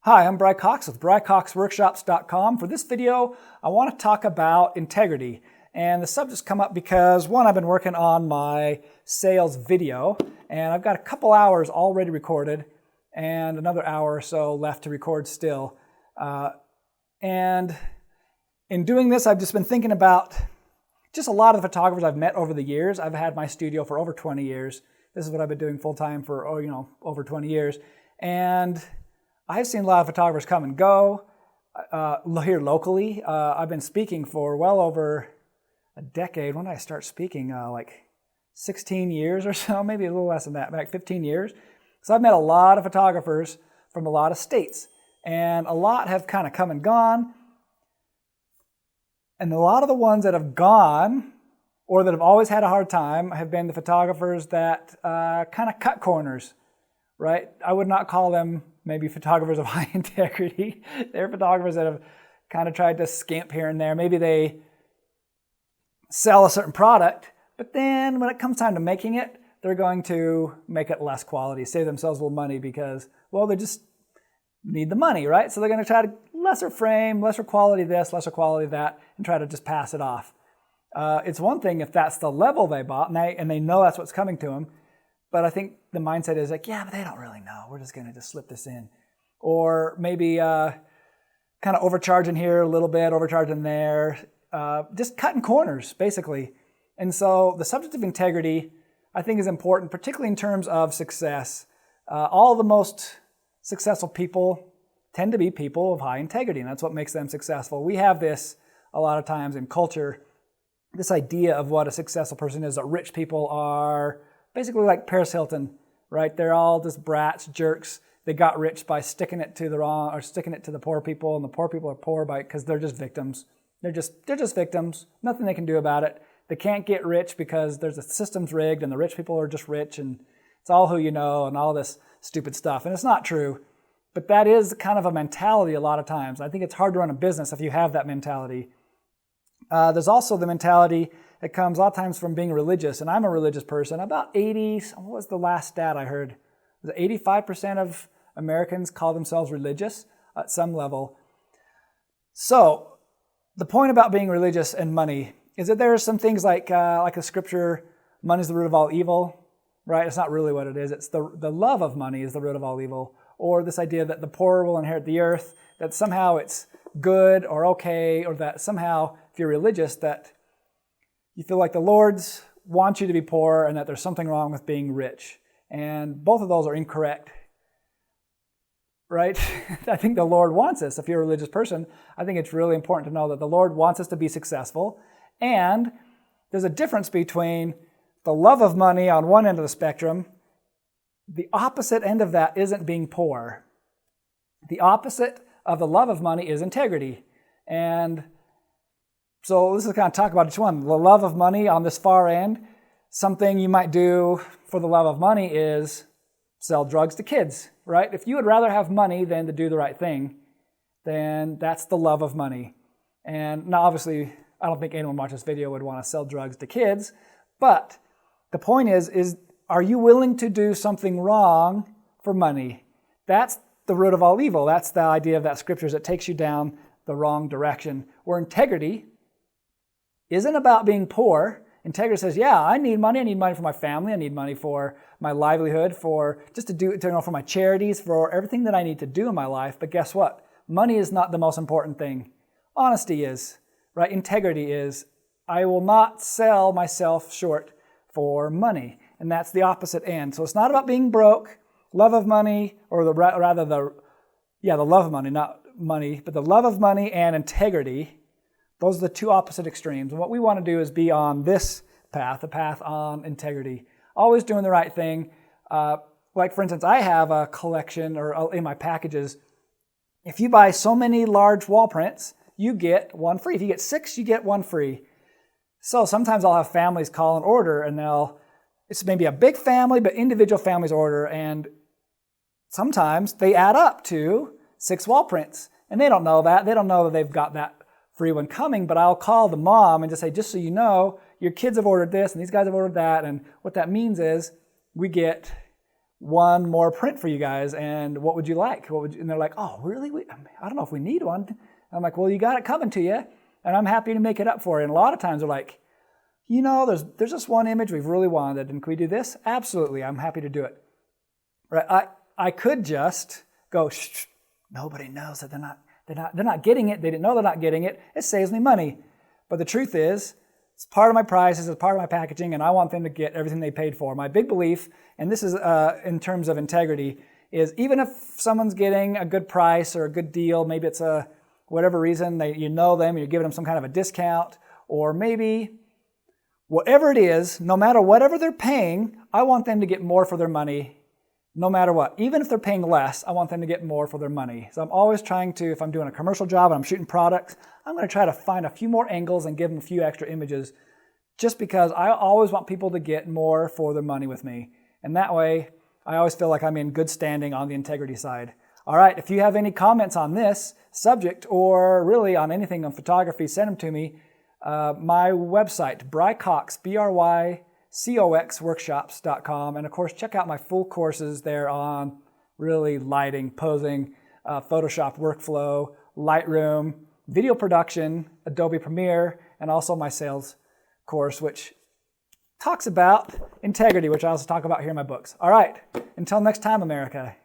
Hi, I'm BryCox with BryCoxWORKSHOPS.com. For this video, I want to talk about integrity. And the subject's come up because, one, I've been working on my sales video, and I've got a couple hours already recorded and another hour or so left to record still. And in doing this, I've just been thinking about just a lot of the photographers I've met over the years. I've had my studio for over 20 years. This is what I've been doing full-time for, over 20 years. And I've seen a lot of photographers come and go here locally. I've been speaking for well over a decade. When did I start speaking? Like 16 years or so, maybe a little less than that, back 15 years. So I've met a lot of photographers from a lot of states, and a lot have kind of come and gone. And a lot of the ones that have gone, or that have always had a hard time, have been the photographers that kind of cut corners, right? I would not call them maybe photographers of high integrity. They're photographers that have kind of tried to skimp here and there. Maybe they sell a certain product, but then when it comes time to making it, they're going to make it less quality, save themselves a little money because, well, they just need the money, right? So they're going to try to lesser frame, lesser quality this, lesser quality that, and try to just pass it off. It's one thing if that's the level they bought and they know that's what's coming to them. But I think the mindset is like, yeah, but they don't really know. We're just going to just slip this in. Or maybe kind of overcharging here a little bit, overcharging there. Just cutting corners, basically. And so the subject of integrity, I think, is important, particularly in terms of success. All the most successful people tend to be people of high integrity, and that's what makes them successful. We have this a lot of times in culture, this idea of what a successful person is, that rich people are basically like Paris Hilton, right? They're all just brats, jerks. They got rich by sticking it to the poor people, and the poor people are poor because they're just victims. They're just victims. Nothing they can do about it. They can't get rich because the system's rigged, and the rich people are just rich, and it's all who you know, and all this stupid stuff. And it's not true, but that is kind of a mentality a lot of times. I think it's hard to run a business if you have that mentality. There's also the mentality that comes a lot of times from being religious, and I'm a religious person. About 80, what was the last stat I heard? Was it 85% of Americans call themselves religious at some level? So the point about being religious and money is that there are some things like the scripture, money is the root of all evil, right? It's not really what it is. It's the love of money is the root of all evil. Or this idea that the poor will inherit the earth, that somehow it's good or okay, or that somehow, if you're religious, that you feel like the Lord's wants you to be poor and that there's something wrong with being rich. And both of those are incorrect, right? I think the Lord wants us. If you're a religious person, I think it's really important to know that the Lord wants us to be successful. And there's a difference between the love of money on one end of the spectrum. The opposite end of that isn't being poor. The opposite of the love of money is integrity. And so this is kind of talk about each one. The love of money on this far end, something you might do for the love of money is sell drugs to kids, right? If you would rather have money than to do the right thing, then that's the love of money. And now obviously, I don't think anyone watching this video would want to sell drugs to kids, but the point is are you willing to do something wrong for money? That's the root of all evil. That's the idea of that scriptures that takes you down the wrong direction. Where integrity isn't about being poor. Integrity says, yeah, I need money for my family, I need money for my livelihood, for my charities, for everything that I need to do in my life. But guess what? Money is not the most important thing. Honesty is, right? Integrity is. I will not sell myself short for money. And that's the opposite end. So it's not about being broke, love of money, or the love of money, not money, but the love of money and integrity. Those are the two opposite extremes. And what we want to do is be on this path, the path on integrity. Always doing the right thing. Like, for instance, I have a collection, or in my packages, if you buy so many large wall prints, you get one free. If you get 6, you get one free. So sometimes I'll have families call and order, and it's maybe a big family, but individual families order, and sometimes they add up to 6 wall prints. And they don't know that. They don't know that they've got that free one coming, but I'll call the mom and just say, just so you know, your kids have ordered this and these guys have ordered that, and what that means is we get one more print for you guys, and what would you like? And they're like, oh, really? I don't know if we need one. I'm like, well, you got it coming to you, and I'm happy to make it up for you. And a lot of times they're like, you know, there's this one image we've really wanted, and can we do this? Absolutely, I'm happy to do it. Right? I could just go, shh, nobody knows that they're not getting it. They didn't know they're not getting it. It saves me money. But the truth is, it's part of my prices, it's part of my packaging, and I want them to get everything they paid for. My big belief, and this is in terms of integrity, is even if someone's getting a good price or a good deal, maybe it's whatever reason, you know them, you're giving them some kind of a discount, or maybe whatever it is, no matter whatever they're paying, I want them to get more for their money, no matter what. Even if they're paying less, I want them to get more for their money. So I'm always trying to, if I'm doing a commercial job and I'm shooting products, I'm going to try to find a few more angles and give them a few extra images, just because I always want people to get more for their money with me. And that way, I always feel like I'm in good standing on the integrity side. All right, if you have any comments on this subject, or really on anything on photography, send them to me. My website, BryCox, BryCoxWORKSHOPS.com. And of course, check out my full courses there on really lighting, posing, Photoshop workflow, Lightroom, video production, Adobe Premiere, and also my sales course, which talks about integrity, which I also talk about here in my books. All right, until next time, America.